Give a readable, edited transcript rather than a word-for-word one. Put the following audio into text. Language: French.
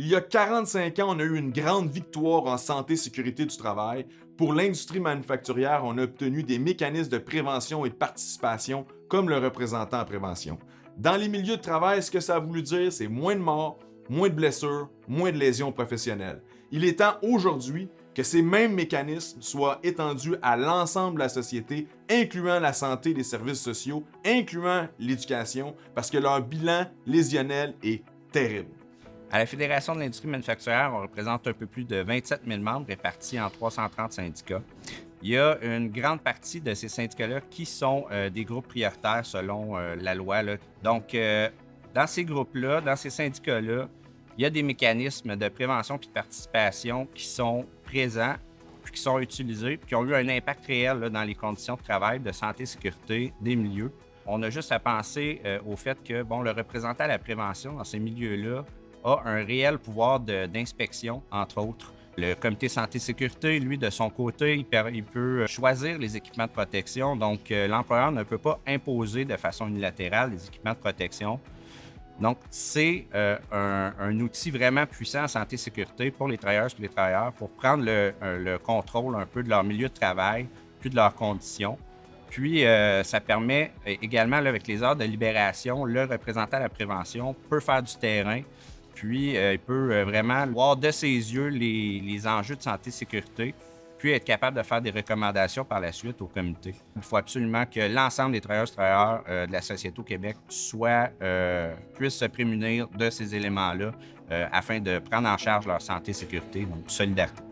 Il y a 45 ans, on a eu une grande victoire en santé et sécurité du travail. Pour l'industrie manufacturière, on a obtenu des mécanismes de prévention et de participation comme le représentant en prévention. Dans les milieux de travail, ce que ça a voulu dire, c'est moins de morts, moins de blessures, moins de lésions professionnelles. Il est temps aujourd'hui que ces mêmes mécanismes soient étendus à l'ensemble de la société, incluant la santé et les services sociaux, incluant l'éducation, parce que leur bilan lésionnel est terrible. À la Fédération de l'industrie manufacturière, on représente un peu plus de 27 000 membres répartis en 330 syndicats. Il y a une grande partie de ces syndicats-là qui sont des groupes prioritaires selon la loi, là. Donc, dans ces groupes-là, dans ces syndicats-là, il y a des mécanismes de prévention et de participation qui sont présents, puis qui sont utilisés, puis qui ont eu un impact réel là, dans les conditions de travail, de santé et sécurité des milieux. On a juste à penser au fait que le représentant à la prévention dans ces milieux-là a un réel pouvoir d'inspection, entre autres. Le comité santé-sécurité, lui, de son côté, il peut choisir les équipements de protection. Donc, l'employeur ne peut pas imposer de façon unilatérale les équipements de protection. Donc, c'est un outil vraiment puissant en santé-sécurité pour les travailleuses et les travailleurs pour prendre le contrôle un peu de leur milieu de travail puis de leurs conditions. Puis, ça permet également, là, avec les heures de libération, le représentant à la prévention peut faire du terrain. Puis, il peut vraiment voir de ses yeux les enjeux de santé et sécurité, puis être capable de faire des recommandations par la suite au comité. Il faut absolument que l'ensemble des travailleurs et travailleurs de la société au Québec puissent se prémunir de ces éléments-là afin de prendre en charge leur santé et sécurité, donc solidarité.